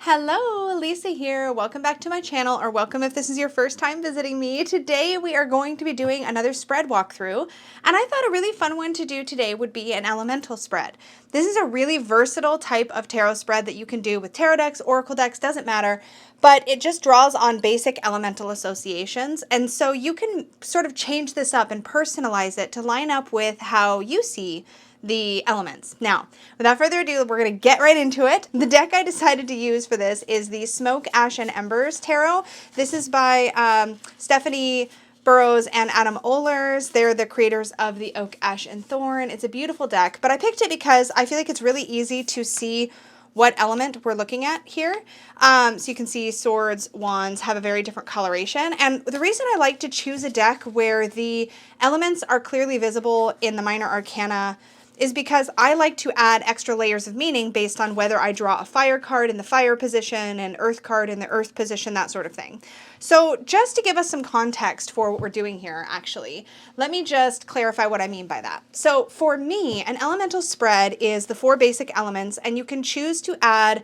Hello, Lisa here. Welcome back to my channel, or welcome if this is your first time visiting me. Today we are going to be doing another spread walkthrough, and I thought a really fun one to do today would be an elemental spread. This is a really versatile type of tarot spread that you can do with tarot decks, oracle decks, doesn't matter, but it just draws on basic elemental associations, and so you can sort of change this up and personalize it to line up with how you see the elements. Now, without further ado, we're going to get right into it. The deck I decided to use for this is the Smoke, Ash, and Embers Tarot. This is by Stephanie Burrows and Adam Ohlers. They're the creators of the Oak, Ash, and Thorn. It's a beautiful deck, but I picked it because I feel like it's really easy to see what element we're looking at here. So you can see swords, wands have a very different coloration. And the reason I like to choose a deck where the elements are clearly visible in the minor arcana is because I like to add extra layers of meaning based on whether I draw a fire card in the fire position, an earth card in the earth position, that sort of thing. So just to give us some context for what we're doing here, actually, let me just clarify what I mean by that. So for me, an elemental spread is the 4 basic elements, and you can choose to add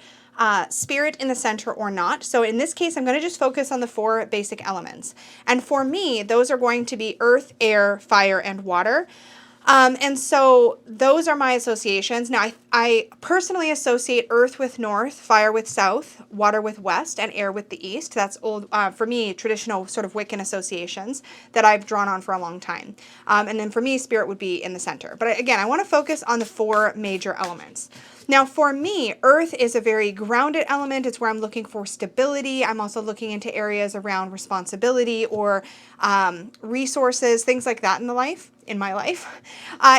spirit in the center or not. So in this case, I'm going to just focus on the 4 basic elements. And for me, those are going to be earth, air, fire, and water. And so those are my associations. Now, I personally associate earth with north, fire with south, water with west, and air with the east. That's old, for me, traditional sort of Wiccan associations that I've drawn on for a long time. And then for me, spirit would be in the center. But again, I want to focus on the 4 major elements. Now, for me, earth is a very grounded element. It's where I'm looking for stability. I'm also looking into areas around responsibility or resources, things like that in my life.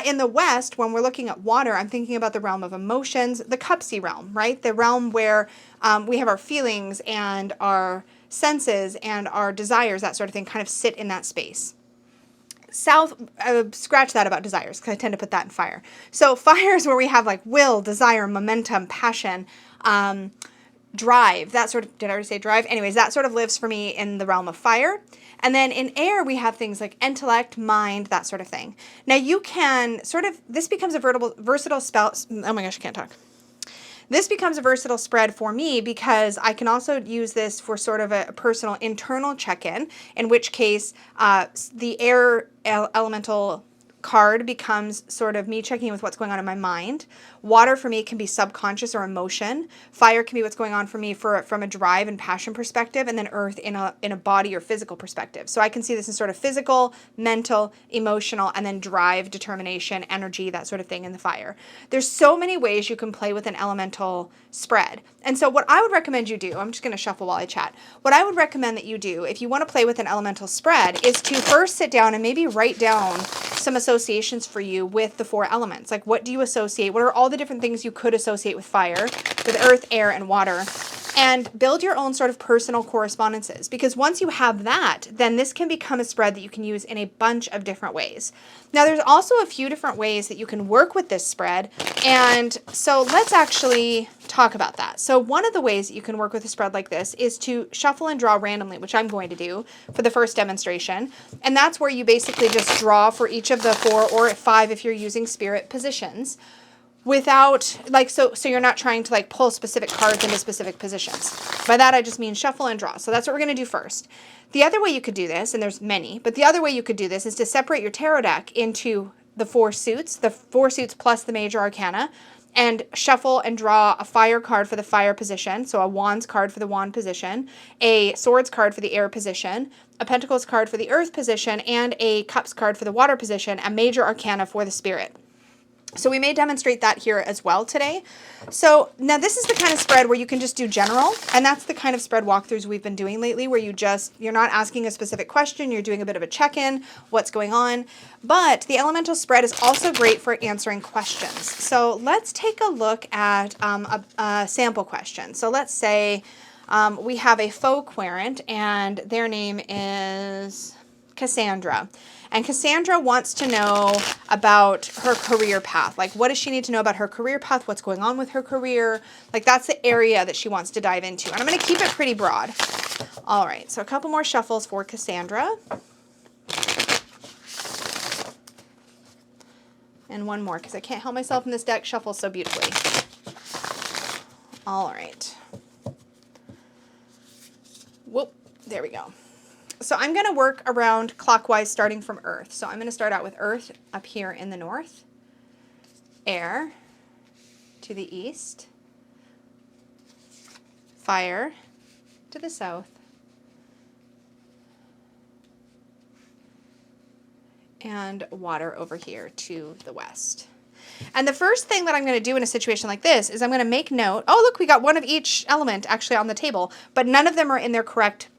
In the West, when we're looking at water, I'm thinking about the realm of emotions, the Cupsy realm, right? The realm where we have our feelings and our senses and our desires, that sort of thing, kind of sit in that space. South, scratch that about desires, because I tend to put that in fire. So fire is where we have like will, desire, momentum, passion, drive, that sort of, did I already say drive? Anyways, that sort of lives for me in the realm of fire. And then in air, we have things like intellect, mind, that sort of thing. Now you can sort of, this becomes a versatile spell. Oh my gosh, I can't talk. This becomes a versatile spread for me because I can also use this for sort of a personal internal check-in, in which case the air elemental card becomes sort of me checking in with what's going on in my mind. Water for me can be subconscious or emotion. Fire can be what's going on for me from a drive and passion perspective, and then earth in a body or physical perspective. So I can see this in sort of physical, mental, emotional, and then drive, determination, energy, that sort of thing in the fire. There's so many ways you can play with an elemental spread. And so what I would recommend you do, I'm just going to shuffle while I chat. What I would recommend that you do if you want to play with an elemental spread is to first sit down and maybe write down some associations for you with the 4 elements. Like, what do you associate? What are all the different things you could associate with fire, with earth, air, and water? And build your own sort of personal correspondences, because once you have that, then this can become a spread that you can use in a bunch of different ways. Now, there's also a few different ways that you can work with this spread, and so let's actually talk about that. So one of the ways that you can work with a spread like this is to shuffle and draw randomly, which I'm going to do for the first demonstration, and that's where you basically just draw for each of the 4 or 5 if you're using spirit positions, without like, so you're not trying to like pull specific cards into specific positions. By that I just mean shuffle and draw. So that's what we're going to do first. The other way you could do this, and there's many, but the other way you could do this is to separate your tarot deck into the 4 suits plus the major arcana, and shuffle and draw a fire card for the fire position, so a wands card for the wand position, a swords card for the air position, a pentacles card for the earth position, and a cups card for the water position, a major arcana for the spirit. So we may demonstrate that here as well today. So now this is the kind of spread where you can just do general, and that's the kind of spread walkthroughs we've been doing lately, where you're not asking a specific question, you're doing a bit of a check-in, what's going on. But the elemental spread is also great for answering questions. So let's take a look at a sample question. So let's say we have a faux querent, and their name is Cassandra. And Cassandra wants to know about her career path. Like, what does she need to know about her career path? What's going on with her career? Like, that's the area that she wants to dive into. And I'm going to keep it pretty broad. All right, so a couple more shuffles for Cassandra. And one more, because I can't help myself in this deck shuffles so beautifully. All right. There we go. So I'm going to work around clockwise starting from earth. So I'm going to start out with earth up here in the north, air to the east, fire to the south, and water over here to the west. And the first thing that I'm going to do in a situation like this is I'm going to make note, oh, look, we got one of each element actually on the table, but none of them are in their correct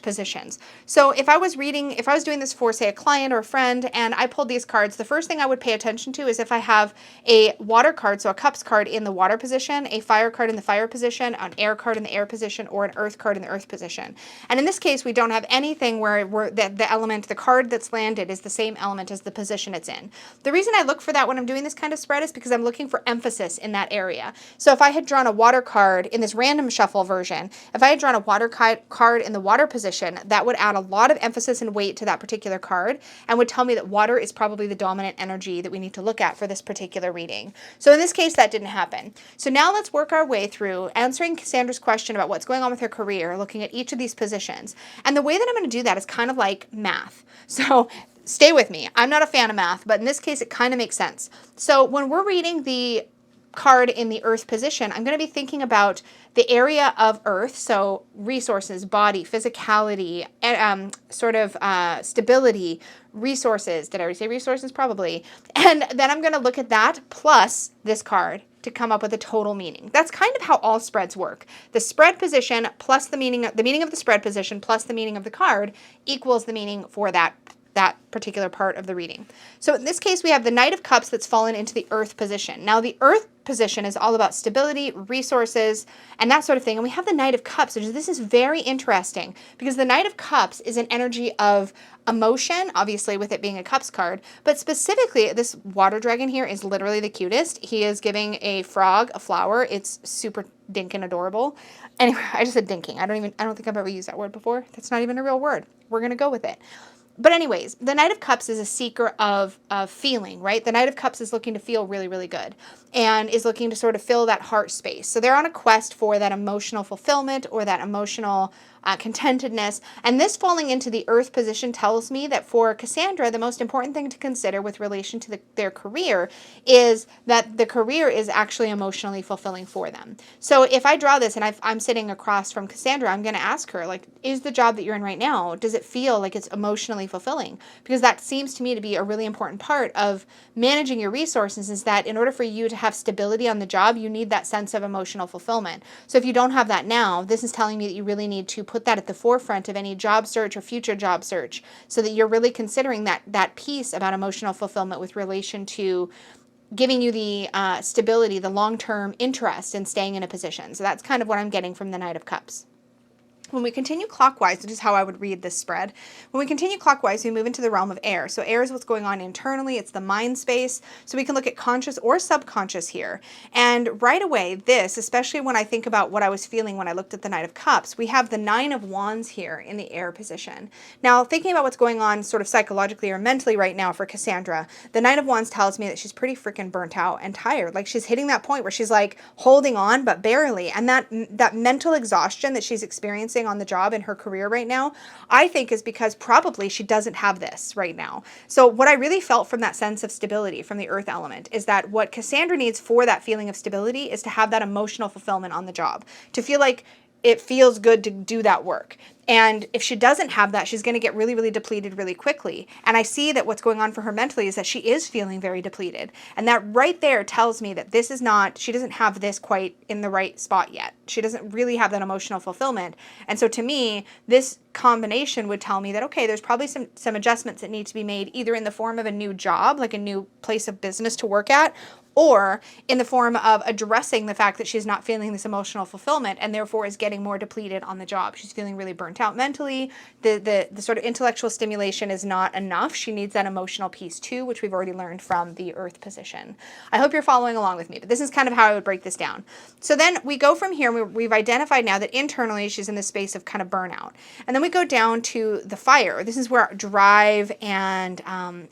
positions. So if I was doing this for, say, a client or a friend, and I pulled these cards, the first thing I would pay attention to is if I have a water card, so a cups card in the water position, a fire card in the fire position, an air card in the air position, or an earth card in the earth position. And in this case, we don't have anything where the card that's landed is the same element as the position it's in. The reason I look for that when I'm doing this kind of spread is because I'm looking for emphasis in that area. So if I had drawn a water card in this random shuffle version, if I had drawn a water card in the water position, that would add a lot of emphasis and weight to that particular card and would tell me that water is probably the dominant energy that we need to look at for this particular reading. So in this case, that didn't happen. So now let's work our way through answering Cassandra's question about what's going on with her career, looking at each of these positions. And the way that I'm going to do that is kind of like math. So stay with me. I'm not a fan of math, but in this case, it kind of makes sense. So when we're reading the card in the earth position, I'm going to be thinking about the area of earth, so resources, body, physicality, stability, resources. Did I already say resources? Probably. And then I'm going to look at that plus this card to come up with a total meaning. That's kind of how all spreads work. The spread position plus the meaning of the spread position plus the meaning of the card equals the meaning for that particular part of the reading. So in this case, we have the Knight of Cups that's fallen into the earth position. Now the earth position is all about stability, resources, and that sort of thing. And we have the Knight of Cups, which this is very interesting because the Knight of Cups is an energy of emotion, obviously with it being a cups card, but specifically this water dragon here is literally the cutest. He is giving a frog a flower. It's super dinkin' adorable. Anyway, I just said dinking. I don't think I've ever used that word before. That's not even a real word. We're going to go with it. But anyways, the Knight of Cups is a seeker of feeling, right? The Knight of Cups is looking to feel really, really good and is looking to sort of fill that heart space. So they're on a quest for that emotional fulfillment or that emotional contentedness. And this falling into the earth position tells me that for Cassandra, the most important thing to consider with relation to their career is that the career is actually emotionally fulfilling for them. So if I draw this and I'm sitting across from Cassandra, I'm going to ask her, like, is the job that you're in right now, does it feel like it's emotionally fulfilling? Because that seems to me to be a really important part of managing your resources, is that in order for you to have stability on the job, you need that sense of emotional fulfillment. So if you don't have that now, this is telling me that you really need to put that at the forefront of any job search or future job search so that you're really considering that piece about emotional fulfillment with relation to giving you the stability, the long-term interest in staying in a position. So that's kind of what I'm getting from the Knight of Cups. When we continue clockwise, which is how I would read this spread, when we continue clockwise, we move into the realm of air. So air is what's going on internally. It's the mind space. So we can look at conscious or subconscious here. And right away, this, especially when I think about what I was feeling when I looked at the Knight of Cups, we have the Nine of Wands here in the air position. Now, thinking about what's going on sort of psychologically or mentally right now for Cassandra, the Nine of Wands tells me that she's pretty freaking burnt out and tired. Like she's hitting that point where she's like holding on, but barely. And that mental exhaustion that she's experiencing on the job in her career right now, I think is because probably she doesn't have this right now. So what I really felt from that sense of stability from the earth element is that what Cassandra needs for that feeling of stability is to have that emotional fulfillment on the job, to feel like it feels good to do that work. And if she doesn't have that, she's going to get really, really depleted really quickly. And I see that what's going on for her mentally is that she is feeling very depleted. And that right there tells me that this is not, she doesn't have this quite in the right spot yet. She doesn't really have that emotional fulfillment. And so to me, this combination would tell me that, okay, there's probably some adjustments that need to be made either in the form of a new job, like a new place of business to work at, or in the form of addressing the fact that she's not feeling this emotional fulfillment and therefore is getting more depleted on the job. She's feeling really burnt out mentally. The sort of intellectual stimulation is not enough. She needs that emotional piece too, which we've already learned from the earth position. I hope you're following along with me, but this is kind of how I would break this down. So then we go from here, we've identified now that internally she's in this space of kind of burnout. And then we go down to the fire. This is where drive and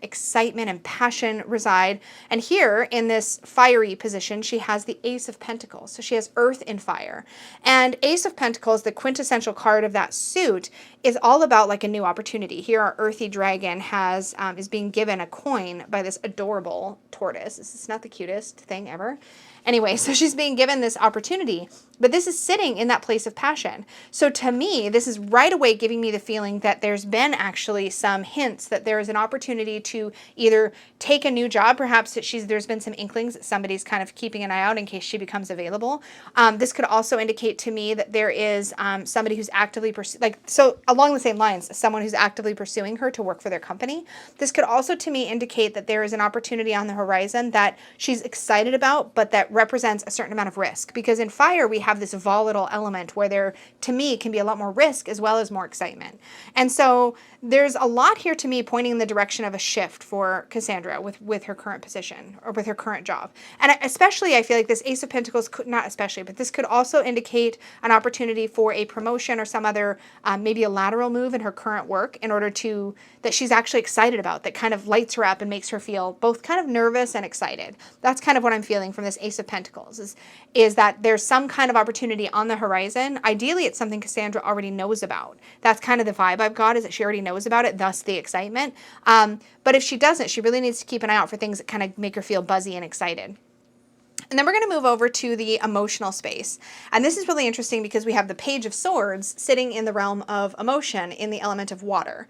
excitement and passion reside. And here in this this fiery position, she has the Ace of Pentacles. So she has earth in fire. And Ace of Pentacles, the quintessential card of that suit, is all about like a new opportunity. Here our earthy dragon is being given a coin by this adorable tortoise. This is not the cutest thing ever. Anyway, so she's being given this opportunity, but this is sitting in that place of passion. So to me, this is right away giving me the feeling that there's been actually some hints that there is an opportunity to either take a new job, perhaps that there's been some inklings that somebody's kind of keeping an eye out in case she becomes available. This could also indicate to me that there is somebody who's actively so along the same lines, someone who's actively pursuing her to work for their company. This could also to me indicate that there is an opportunity on the horizon that she's excited about, but that represents a certain amount of risk, because in fire we have this volatile element where there to me can be a lot more risk as well as more excitement. And so there's a lot here to me pointing in the direction of a shift for Cassandra with her current position or with her current job. And especially I feel like this Ace of Pentacles could, not especially, but this could also indicate an opportunity for a promotion or some other maybe a lateral move in her current work in order to that she's actually excited about, that kind of lights her up and makes her feel both kind of nervous and excited. That's kind of what I'm feeling from this Ace of Pentacles is that there's some kind of opportunity on the horizon. Ideally, it's something Cassandra already knows about. That's kind of the vibe I've got, is that she already knows about it, thus the excitement. But if she doesn't, she really needs to keep an eye out for things that kind of make her feel buzzy and excited. And then we're going to move over to the emotional space. And this is really interesting because we have the Page of Swords sitting in the realm of emotion in the element of water.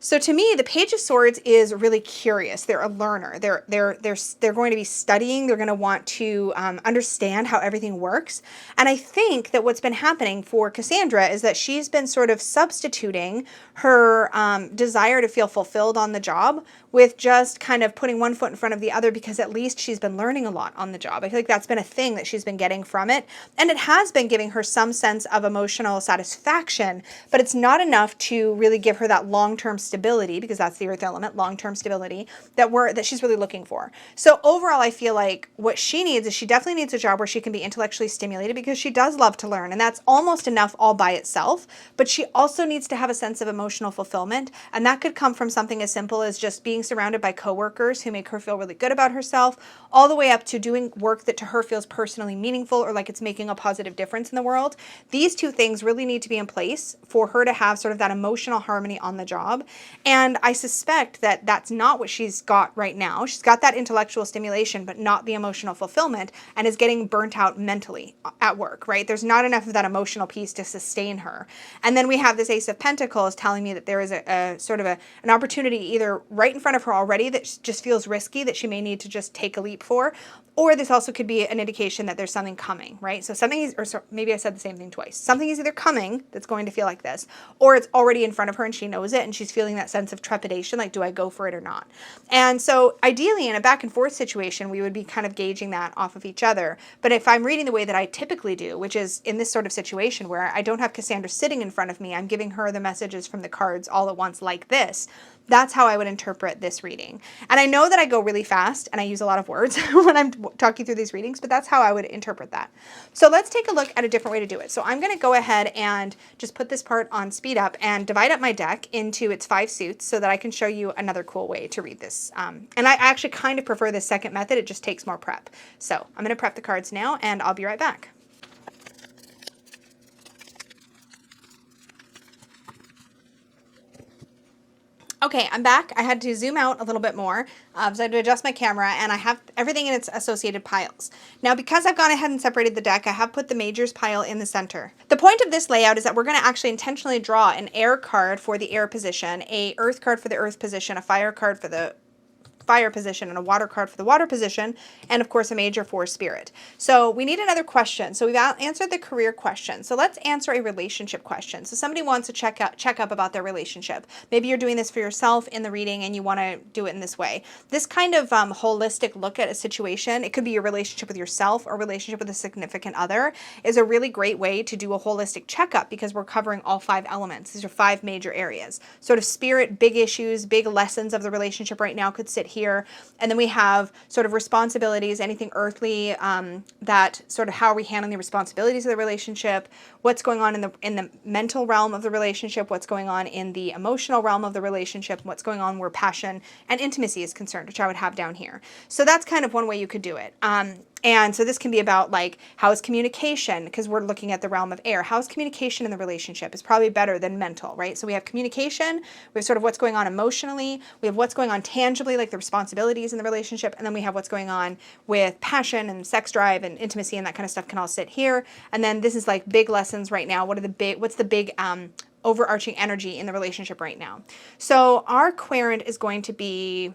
So to me, the Page of Swords is really curious. They're a learner. They're going to be studying. They're going to want to understand how everything works. And I think that what's been happening for Cassandra is that she's been sort of substituting her desire to feel fulfilled on the job with just kind of putting one foot in front of the other, because at least she's been learning a lot on the job. I feel like that's been a thing that she's been getting from it. And it has been giving her some sense of emotional satisfaction, but it's not enough to really give her that long-term stability, because that's the earth element, long-term stability that she's really looking for. So overall, I feel like what she needs is she definitely needs a job where she can be intellectually stimulated, because she does love to learn, and that's almost enough all by itself. But she also needs to have a sense of emotional fulfillment, and that could come from something as simple as just being surrounded by coworkers who make her feel really good about herself, all the way up to doing work that to her feels personally meaningful or like it's making a positive difference in the world. These two things really need to be in place for her to have sort of that emotional harmony on the job. And I suspect that that's not what she's got right now. She's got that intellectual stimulation, but not the emotional fulfillment, and is getting burnt out mentally at work, right? There's not enough of that emotional piece to sustain her. And then we have this Ace of Pentacles telling me that there is a sort of an opportunity either right in front of her already that just feels risky, that she may need to just take a leap for, or this also could be an indication that there's something coming, right? So something is, maybe I said the same thing twice. Something is either coming that's going to feel like this, or it's already in front of her and she knows it and she's feeling that sense of trepidation, like, do I go for it or not? And so ideally in a back and forth situation, we would be kind of gauging that off of each other. But if I'm reading the way that I typically do, which is in this sort of situation where I don't have Cassandra sitting in front of me, I'm giving her the messages from the cards all at once like this, that's how I would interpret this reading. And I know that I go really fast and I use a lot of words when I'm talking through these readings, but that's how I would interpret that. So let's take a look at a different way to do it. So I'm going to go ahead and just put this part on speed up and divide up my deck into its 5 suits so that I can show you another cool way to read this. And I actually kind of prefer this second method. It just takes more prep. So I'm going to prep the cards now and I'll be right back. Okay, I'm back. I had to zoom out a little bit more, so I had to adjust my camera, and I have everything in its associated piles. Now, because I've gone ahead and separated the deck, I have put the majors pile in the center. The point of this layout is that we're going to actually intentionally draw an air card for the air position, a earth card for the earth position, a fire card for the fire position, and a water card for the water position, and of course a major for spirit. So we need another question. So we've answered the career question. So let's answer a relationship question. So somebody wants to check up about their relationship. Maybe you're doing this for yourself in the reading and you want to do it in this way. This kind of holistic look at a situation, it could be your relationship with yourself or relationship with a significant other, is a really great way to do a holistic checkup because we're covering all 5 elements. These are 5 major areas. Sort of spirit, big issues, big lessons of the relationship right now could sit here. here. And then we have sort of responsibilities, anything earthly, that sort of how are we handling the responsibilities of the relationship, what's going on in the mental realm of the relationship, what's going on in the emotional realm of the relationship, what's going on where passion and intimacy is concerned, which I would have down here. So that's kind of one way you could do it. And so this can be about like, how is communication? Because we're looking at the realm of air. How is communication in the relationship? Is probably better than mental, right? So we have communication, we have sort of what's going on emotionally, we have what's going on tangibly, like the responsibilities in the relationship, and then we have what's going on with passion and sex drive and intimacy, and that kind of stuff can all sit here. And then this is like big lessons right now. What's the big overarching energy in the relationship right now? So our querent is going to be,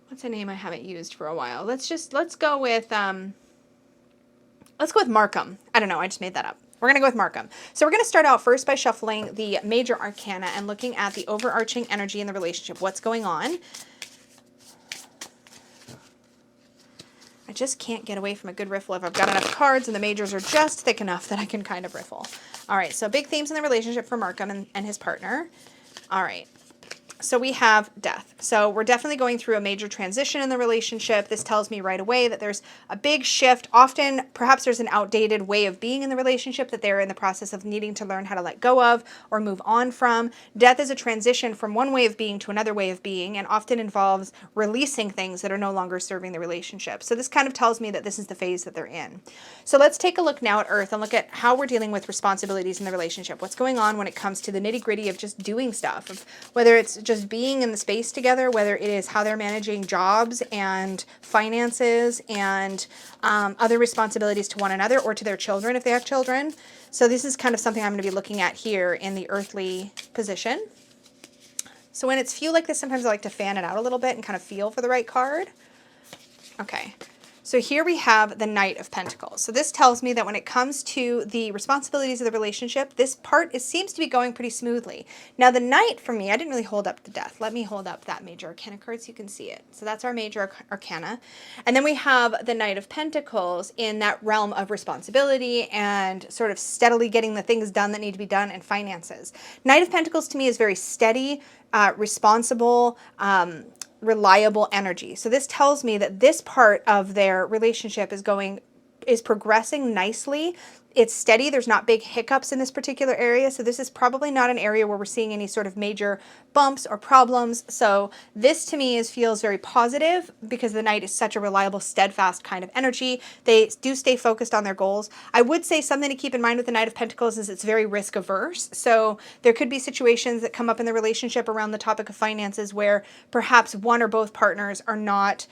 what's a name I haven't used for a while? Let's go with Markham. I don't know, I just made that up. We're going to go with Markham. So we're going to start out first by shuffling the major arcana and looking at the overarching energy in the relationship. What's going on? I just can't get away from a good riffle if I've got enough cards and the majors are just thick enough that I can kind of riffle. All right, so big themes in the relationship for Markham and his partner. All right. So we have death. So we're definitely going through a major transition in the relationship. This tells me right away that there's a big shift. Often, perhaps there's an outdated way of being in the relationship that they're in the process of needing to learn how to let go of or move on from. Death is a transition from one way of being to another way of being, and often involves releasing things that are no longer serving the relationship. So this kind of tells me that this is the phase that they're in. So let's take a look now at Earth and look at how we're dealing with responsibilities in the relationship. What's going on when it comes to the nitty-gritty of just doing stuff, of whether it's just being in the space together, whether it is how they're managing jobs and finances and other responsibilities to one another or to their children if they have children. So this is kind of something I'm going to be looking at here in the earthly position. So when it's few like this, sometimes I like to fan it out a little bit and kind of feel for the right card. Okay. So here we have the Knight of Pentacles. So this tells me that when it comes to the responsibilities of the relationship, this part seems to be going pretty smoothly. Now the Knight for me, I didn't really hold up the Death. Let me hold up that major arcana card so you can see it. So that's our major arcana. And then we have the Knight of Pentacles in that realm of responsibility and sort of steadily getting the things done that need to be done and finances. Knight of Pentacles to me is very steady, responsible, reliable energy. So this tells me that this part of their relationship is progressing nicely. It's steady. There's not big hiccups in this particular area. So this is probably not an area where we're seeing any sort of major bumps or problems. So this to me feels very positive because the Knight is such a reliable, steadfast kind of energy. They do stay focused on their goals. I would say something to keep in mind with the Knight of Pentacles is it's very risk averse. So there could be situations that come up in the relationship around the topic of finances where perhaps one or both partners are not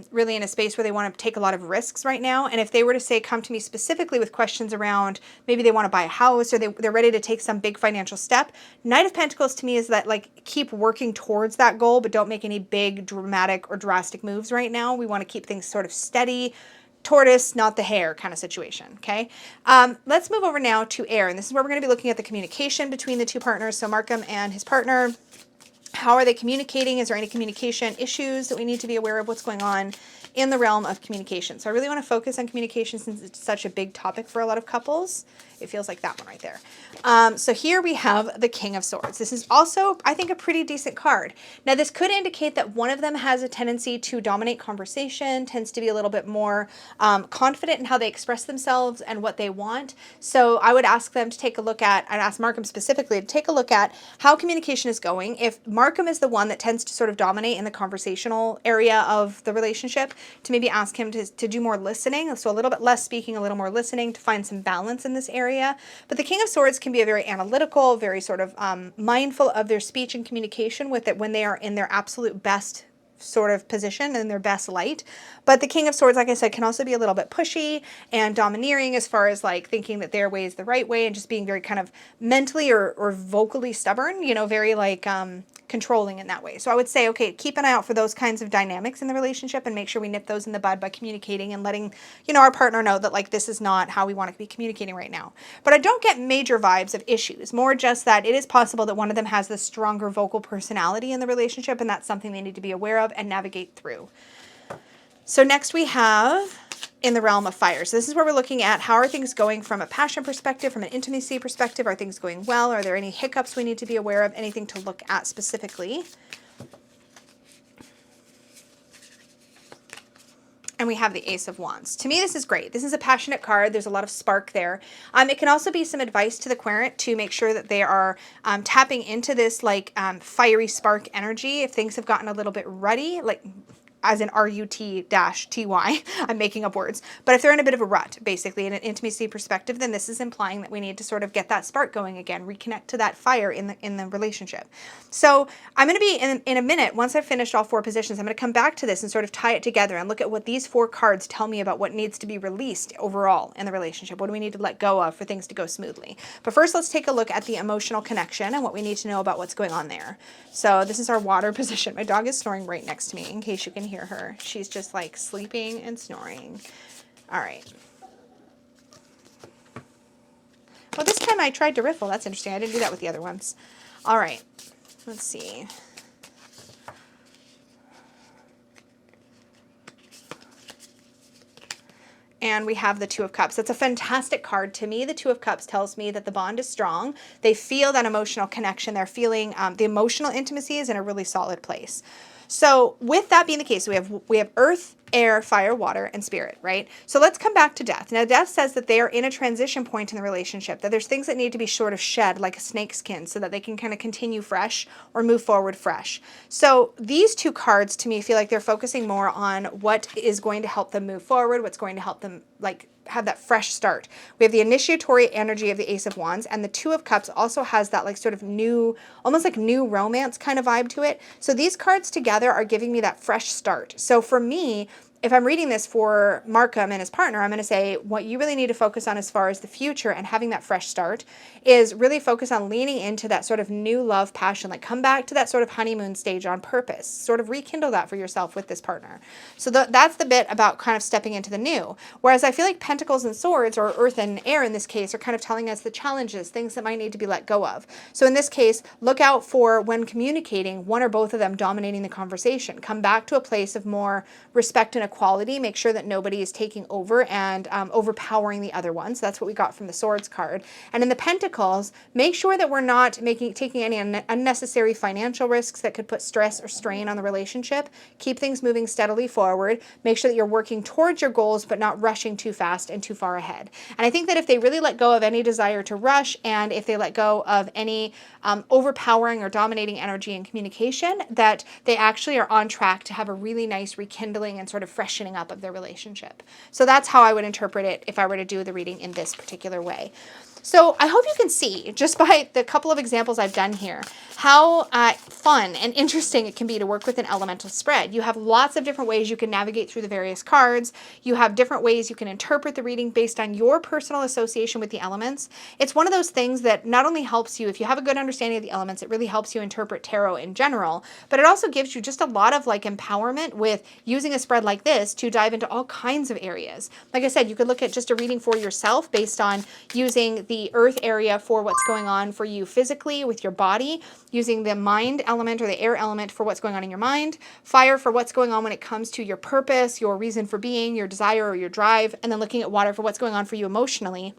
really in a space where they want to take a lot of risks right now. And if they were to say, come to me specifically with questions around, maybe they want to buy a house or they're ready to take some big financial step. Knight of Pentacles to me is that like, keep working towards that goal, but don't make any big dramatic or drastic moves right now. We want to keep things sort of steady, tortoise, not the hare kind of situation. Okay. Let's move over now to air. And this is where we're going to be looking at the communication between the two partners. So Markham and his partner. How are they communicating? Is there any communication issues that we need to be aware of? What's going on in the realm of communication? So I really want to focus on communication since it's such a big topic for a lot of couples. It feels like that one right there. So here we have the King of Swords. This is also, I think, a pretty decent card. Now, this could indicate that one of them has a tendency to dominate conversation, tends to be a little bit more confident in how they express themselves and what they want. So I would ask them to take a look at, I'd ask Markham specifically to take a look at how communication is going. If Markham is the one that tends to sort of dominate in the conversational area of the relationship, to maybe ask him to do more listening. So a little bit less speaking, a little more listening to find some balance in this area. But the King of Swords can be a very analytical, very sort of mindful of their speech and communication with it when they are in their absolute best sort of position and their best light. But the King of Swords, like I said, can also be a little bit pushy and domineering as far as like thinking that their way is the right way and just being very kind of mentally or vocally stubborn, you know, very like controlling in that way. So I would say, okay, keep an eye out for those kinds of dynamics in the relationship and make sure we nip those in the bud by communicating and letting, you know, our partner know that like this is not how we want to be communicating right now. But I don't get major vibes of issues, more just that it is possible that one of them has the stronger vocal personality in the relationship, and that's something they need to be aware of and navigate through. So next we have in the realm of fire. So this is where we're looking at how are things going from a passion perspective, from an intimacy perspective. Are things going well? Are there any hiccups we need to be aware of? Anything to look at specifically? and we have the Ace of Wands. To me, this is great. This is a passionate card. There's a lot of spark there. It can also be some advice to the querent to make sure that they are tapping into this like fiery spark energy if things have gotten a little bit ruddy, like as in RUT-TY. I'm making up words. But if they're in a bit of a rut, basically, in an intimacy perspective, then this is implying that we need to sort of get that spark going again, reconnect to that fire in the relationship. So I'm going to be, in a minute, once I've finished all 4 positions, I'm going to come back to this and sort of tie it together and look at what these 4 cards tell me about what needs to be released overall in the relationship. What do we need to let go of for things to go smoothly? But first, let's take a look at the emotional connection and what we need to know about what's going on there. So this is our water position. My dog is snoring right next to me, in case you can hear her. She's just like sleeping and snoring. All right. Well, this time I tried to riffle. That's interesting. I didn't do that with the other ones. All right. Let's see. And we have the Two of Cups. It's a fantastic card. To me, the Two of Cups tells me that the bond is strong. They feel that emotional connection. They're feeling the emotional intimacy is in a really solid place. So with that being the case, we have earth, air, fire, water, and spirit, right? So let's come back to death. Now, death says that they are in a transition point in the relationship, that there's things that need to be sort of shed like a snake skin so that they can kind of continue fresh or move forward fresh. So these 2 cards, to me, feel like they're focusing more on what is going to help them move forward, what's going to help them like have that fresh start. We have the initiatory energy of the Ace of Wands, and the Two of Cups also has that like sort of new, almost like new romance kind of vibe to it. So these cards together are giving me that fresh start. So for me, if I'm reading this for Markham and his partner, I'm going to say what you really need to focus on as far as the future and having that fresh start is really focus on leaning into that sort of new love passion, like come back to that sort of honeymoon stage on purpose, sort of rekindle that for yourself with this partner. So that's the bit about kind of stepping into the new. Whereas I feel like Pentacles and Swords, or Earth and Air in this case, are kind of telling us the challenges, things that might need to be let go of. So in this case, look out for when communicating, one or both of them dominating the conversation. Come back to a place of more respect and equality. Make sure that nobody is taking over and overpowering the other one. So that's what we got from the Swords card. And in the Pentacles, make sure that we're not taking any unnecessary financial risks that could put stress or strain on the relationship. Keep things moving steadily forward. Make sure that you're working towards your goals, but not rushing too fast and too far ahead. And I think that if they really let go of any desire to rush, and if they let go of any overpowering or dominating energy and communication, that they actually are on track to have a really nice rekindling and sort of freshening up of their relationship. So that's how I would interpret it if I were to do the reading in this particular way. So I hope you can see, just by the couple of examples I've done here, how fun and interesting it can be to work with an elemental spread. You have lots of different ways you can navigate through the various cards. You have different ways you can interpret the reading based on your personal association with the elements. It's one of those things that not only helps you, if you have a good understanding of the elements, it really helps you interpret tarot in general, but it also gives you just a lot of like empowerment with using a spread like this to dive into all kinds of areas. Like I said, you could look at just a reading for yourself based on using the earth area for what's going on for you physically with your body, using the mind element or the air element for what's going on in your mind, fire for what's going on when it comes to your purpose, your reason for being, your desire or your drive, and then looking at water for what's going on for you emotionally.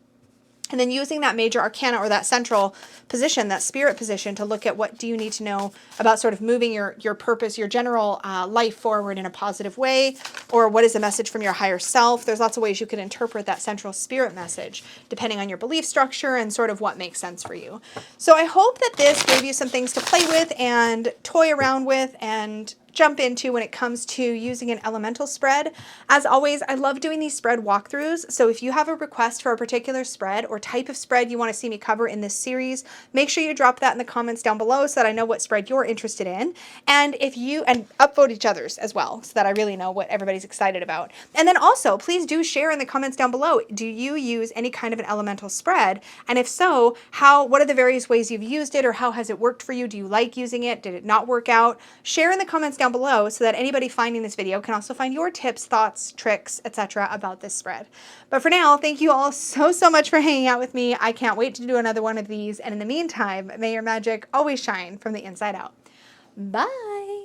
And then using that major arcana or that central position, that spirit position, to look at what do you need to know about sort of moving your purpose, your general life forward in a positive way, or what is a message from your higher self. There's lots of ways you can interpret that central spirit message, depending on your belief structure and sort of what makes sense for you. So I hope that this gave you some things to play with and toy around with and jump into when it comes to using an elemental spread. As always, I love doing these spread walkthroughs. So if you have a request for a particular spread or type of spread you want to see me cover in this series, make sure you drop that in the comments down below so that I know what spread you're interested in. And upvote each other's as well so that I really know what everybody's excited about. And then also, please do share in the comments down below. Do you use any kind of an elemental spread? And if so, what are the various ways you've used it, or how has it worked for you? Do you like using it? Did it not work out? Share in the comments down below so that anybody finding this video can also find your tips, thoughts, tricks, etc. about this spread. But for now, thank you all so much for hanging out with me. I can't wait to do another one of these. And in the meantime, may your magic always shine from the inside out. Bye.